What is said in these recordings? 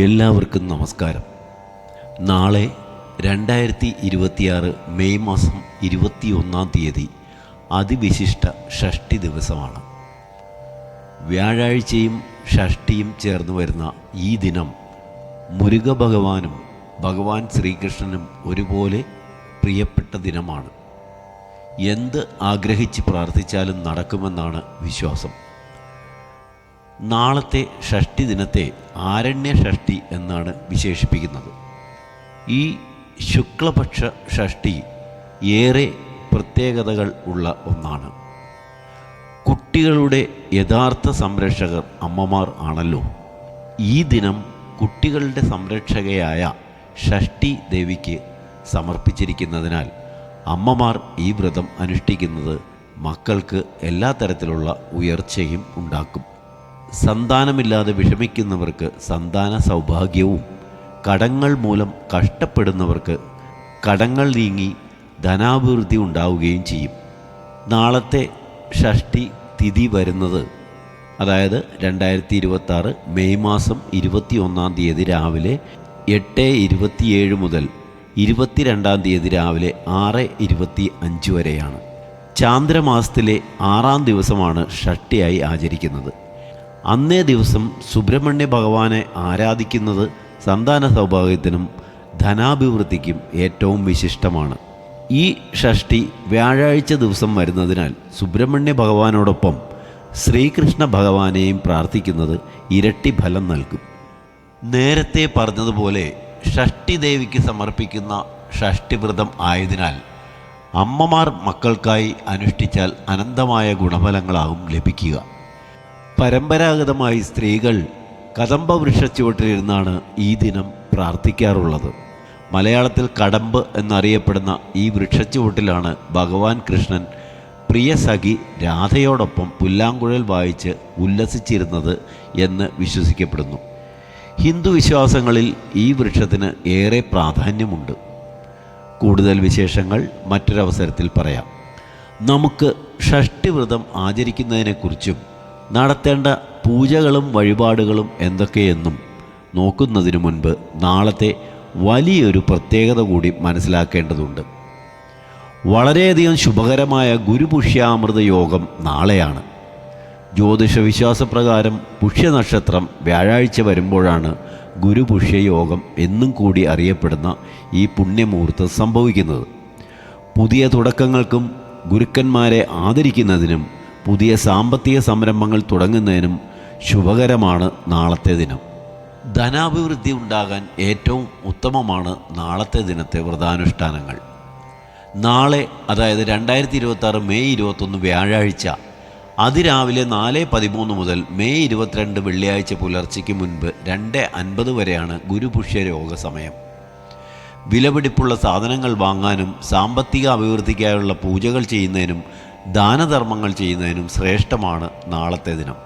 എല്ലാവർക്കും നമസ്കാരം. നാളെ 2026 മെയ് മാസം 21-ാം തീയതി അതിവിശിഷ്ട ഷഷ്ഠി ദിവസമാണ്. വ്യാഴാഴ്ചയും ഷഷ്ഠിയും ചേർന്ന് വരുന്ന ഈ ദിനം മുരുക ഭഗവാനും ഭഗവാൻ ശ്രീകൃഷ്ണനും ഒരുപോലെ പ്രിയപ്പെട്ട ദിനമാണ്. എന്ത് ആഗ്രഹിച്ച് പ്രാർത്ഥിച്ചാലും നടക്കുമെന്നാണ് വിശ്വാസം. നാളത്തെ ഷഷ്ഠി ദിനത്തെ ആരണ്യ ഷഷ്ഠി എന്നാണ് വിശേഷിപ്പിക്കുന്നത്. ഈ ശുക്ലപക്ഷ ഷഷ്ഠി ഏറെ പ്രത്യേകതകൾ ഉള്ള ഒന്നാണ്. കുട്ടികളുടെ യഥാർത്ഥ സംരക്ഷകർ അമ്മമാർ ആണല്ലോ. ഈ ദിനം കുട്ടികളുടെ സംരക്ഷകയായ ഷഷ്ഠി ദേവിക്ക് സമർപ്പിച്ചിരിക്കുന്നതിനാൽ അമ്മമാർ ഈ വ്രതം അനുഷ്ഠിക്കുന്നത് മക്കൾക്ക് എല്ലാ തരത്തിലുള്ള ഉയർച്ചയും ഉണ്ടാക്കും. സന്താനമില്ലാതെ വിഷമിക്കുന്നവർക്ക് സന്താന സൗഭാഗ്യവും, കടങ്ങൾ മൂലം കഷ്ടപ്പെടുന്നവർക്ക് കടങ്ങൾ നീങ്ങി ധനാഭിവൃദ്ധി ഉണ്ടാവുകയും ചെയ്യും. നാളത്തെ ഷഷ്ഠി തിഥി വരുന്നത്, അതായത് 2026 മെയ് മാസം 21-ാം തീയതി രാവിലെ 8:27 മുതൽ 22-ാം തീയതി രാവിലെ 6:25 വരെയാണ്. ചാന്ദ്രമാസത്തിലെ 6-ാം ദിവസമാണ് ഷഷ്ഠിയായി ആചരിക്കുന്നത്. അന്നേ ദിവസം സുബ്രഹ്മണ്യ ഭഗവാനെ ആരാധിക്കുന്നത് സന്താന സൗഭാഗ്യത്തിനും ധനാഭിവൃദ്ധിക്കും ഏറ്റവും വിശിഷ്ടമാണ്. ഈ ഷഷ്ഠി വ്യാഴാഴ്ച ദിവസം വരുന്നതിനാൽ സുബ്രഹ്മണ്യ ഭഗവാനോടൊപ്പം ശ്രീകൃഷ്ണ ഭഗവാനെയും പ്രാർത്ഥിക്കുന്നത് ഇരട്ടി ഫലം നൽകും. നേരത്തെ പറഞ്ഞതുപോലെ ഷഷ്ഠി ദേവിക്ക് സമർപ്പിക്കുന്ന ഷഷ്ഠിവ്രതം ആയതിനാൽ അമ്മമാർ മക്കൾക്കായി അനുഷ്ഠിച്ചാൽ അനന്തമായ ഗുണഫലങ്ങളാകും ലഭിക്കുക. പരമ്പരാഗതമായി സ്ത്രീകൾ കദംബ വൃക്ഷച്ചുവട്ടിലിരുന്നാണ് ഈ ദിനം പ്രാർത്ഥിക്കാറുള്ളത്. മലയാളത്തിൽ കടമ്പ് എന്നറിയപ്പെടുന്ന ഈ വൃക്ഷച്ചുവട്ടിലാണ് ഭഗവാൻ കൃഷ്ണൻ പ്രിയ സഖി രാധയോടൊപ്പം പുല്ലാങ്കുഴൽ വായിച്ച് ഉല്ലസിച്ചിരുന്നത് എന്ന് വിശ്വസിക്കപ്പെടുന്നു. ഹിന്ദു വിശ്വാസങ്ങളിൽ ഈ വൃക്ഷത്തിന് ഏറെ പ്രാധാന്യമുണ്ട്. കൂടുതൽ വിശേഷങ്ങൾ മറ്റൊരവസരത്തിൽ പറയാം. നമുക്ക് ഷഷ്ഠിവ്രതം ആചരിക്കുന്നതിനെക്കുറിച്ചും നടത്തേണ്ട പൂജകളും വഴിപാടുകളും എന്തൊക്കെയെന്നും നോക്കുന്നതിനു മുൻപ് നാളത്തെ വലിയൊരു പ്രത്യേകത കൂടി മനസ്സിലാക്കേണ്ടതുണ്ട്. വളരെയധികം ശുഭകരമായ ഗുരുപുഷ്യാമൃത യോഗം നാളെയാണ്. ജ്യോതിഷ വിശ്വാസപ്രകാരം പുഷ്യനക്ഷത്രം വ്യാഴാഴ്ച വരുമ്പോഴാണ് ഗുരുപുഷ്യയോഗം എന്നും കൂടി അറിയപ്പെടുന്ന ഈ പുണ്യമുഹൂർത്തം സംഭവിക്കുന്നത്. പുതിയ തുടക്കങ്ങൾക്കും ഗുരുക്കന്മാരെ ആദരിക്കുന്നതിനും പുതിയ സാമ്പത്തിക സംരംഭങ്ങൾ തുടങ്ങുന്നതിനും ശുഭകരമാണ് നാളത്തെ ദിനം. ധനാഭിവൃദ്ധി ഉണ്ടാകാൻ ഏറ്റവും ഉത്തമമാണ് നാളത്തെ ദിനത്തെ വ്രതാനുഷ്ഠാനങ്ങൾ. നാളെ, അതായത് 2026 മെയ് 21 വ്യാഴാഴ്ച അതിരാവിലെ 4:13 മുതൽ മെയ് 22 വെള്ളിയാഴ്ച പുലർച്ചയ്ക്ക് മുൻപ് 2:50 വരെയാണ് ഗുരുപുഷ്യയോഗ സമയം. വിലപിടിപ്പുള്ള സാധനങ്ങൾ വാങ്ങാനും സാമ്പത്തിക അഭിവൃദ്ധിക്കായുള്ള പൂജകൾ ചെയ്യുന്നതിനും ദാനധർമ്മങ്ങൾ ചെയ്യുന്നതിനും ശ്രേഷ്ഠമാണ് നാളത്തെ ദിനം.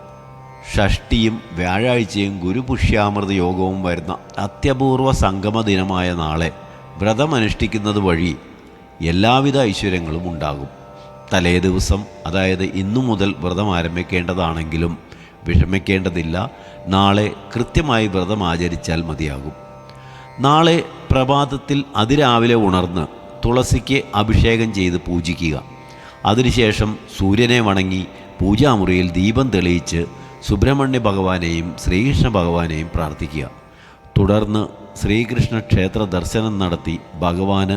ഷഷ്ഠിയും വ്യാഴാഴ്ചയും ഗുരുപുഷ്യാമൃത യോഗവും വരുന്ന അത്യപൂർവ സംഗമ ദിനമായ നാളെ വ്രതമനുഷ്ഠിക്കുന്നത് വഴി എല്ലാവിധ ഐശ്വര്യങ്ങളും ഉണ്ടാകും. തലേ ദിവസം, അതായത് ഇന്നു മുതൽ വ്രതം ആരംഭിക്കേണ്ടതാണെങ്കിലും വിഷമിക്കേണ്ടതില്ല. നാളെ കൃത്യമായി വ്രതം ആചരിച്ചാൽ മതിയാകും. നാളെ പ്രഭാതത്തിൽ അതിരാവിലെ ഉണർന്ന് തുളസിക്ക് അഭിഷേകം ചെയ്ത് പൂജിക്കുക. അതിനുശേഷം സൂര്യനെ വണങ്ങി പൂജാമുറിയിൽ ദീപം തെളിയിച്ച് സുബ്രഹ്മണ്യ ഭഗവാനെയും ശ്രീകൃഷ്ണ ഭഗവാനെയും പ്രാർത്ഥിക്കുക. തുടർന്ന് ശ്രീകൃഷ്ണ ക്ഷേത്ര ദർശനം നടത്തി ഭഗവാന്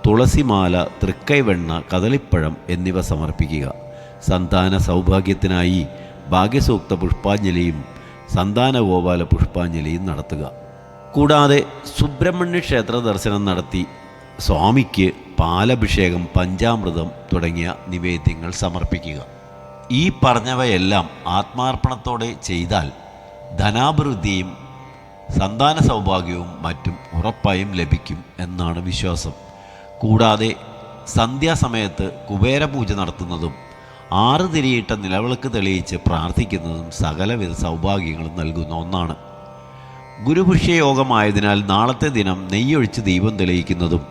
തുളസിമാല, തൃക്കൈവെണ്ണ, കദളിപ്പഴം എന്നിവ സമർപ്പിക്കുക. സന്താന സൗഭാഗ്യത്തിനായി ഭാഗ്യസൂക്ത പുഷ്പാഞ്ജലിയും സന്താനഗോപാല പുഷ്പാഞ്ജലിയും നടത്തുക. കൂടാതെ സുബ്രഹ്മണ്യ ക്ഷേത്ര ദർശനം നടത്തി സ്വാമിക്ക് പാലഭിഷേകം, പഞ്ചാമൃതം തുടങ്ങിയ നിവേദ്യങ്ങൾ സമർപ്പിക്കുക. ഈ പറഞ്ഞവയെല്ലാം ആത്മാർപ്പണത്തോടെ ചെയ്താൽ ധനാഭിവൃദ്ധിയും സന്താന സൗഭാഗ്യവും മറ്റും ഉറപ്പായും ലഭിക്കും എന്നാണ് വിശ്വാസം. കൂടാതെ സന്ധ്യാസമയത്ത് കുബേരപൂജ നടത്തുന്നതും 6 തിരിയിട്ട നിലവിളക്ക് തെളിയിച്ച് പ്രാർത്ഥിക്കുന്നതും സകലവിധ സൗഭാഗ്യങ്ങളും നൽകുന്ന ഒന്നാണ്. ഗുരുപുഷ്യയോഗമായതിനാൽ നാളത്തെ ദിനം നെയ്യൊഴിച്ച് ദീപം തെളിയിക്കുന്നതും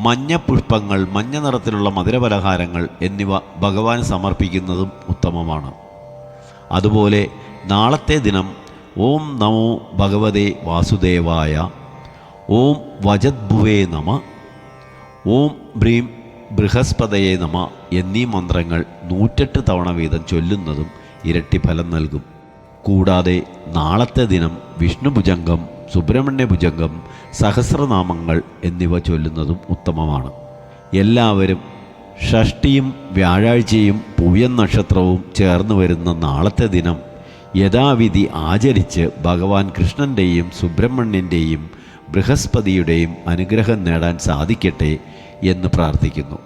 മഞ്ഞ പുഷ്പങ്ങൾ, മഞ്ഞ നിറത്തിലുള്ള മധുരപലഹാരങ്ങൾ എന്നിവ ഭഗവാൻ സമർപ്പിക്കുന്നതും ഉത്തമമാണ്. അതുപോലെ നാളത്തെ ദിനം ഓം നമോ ഭഗവതേ വാസുദേവായ, ഓം വജദ്ഭുവേ നമ, ഓം ബ്രീം ബൃഹസ്പതയെ നമ എന്നീ മന്ത്രങ്ങൾ 108 തവണ വീതം ചൊല്ലുന്നതും ഇരട്ടി ഫലം നൽകും. കൂടാതെ നാളത്തെ ദിനം വിഷ്ണുഭുജംഗം, സുബ്രഹ്മണ്യഭുജംഗം, സഹസ്രനാമങ്ങൾ എന്നിവ ചൊല്ലുന്നതും ഉത്തമമാണ്. എല്ലാവരും ഷഷ്ടിയും വ്യാഴാഴ്ചയും പൂയം നക്ഷത്രവും ചേർന്ന് വരുന്ന നാളത്തെ ദിനം യഥാവിധി ആചരിച്ച് ഭഗവാൻ കൃഷ്ണൻ്റെയും സുബ്രഹ്മണ്യൻ്റെയും ബൃഹസ്പതിയുടെയും അനുഗ്രഹം നേടാൻ സാധിക്കട്ടെ എന്ന് പ്രാർത്ഥിക്കുന്നു.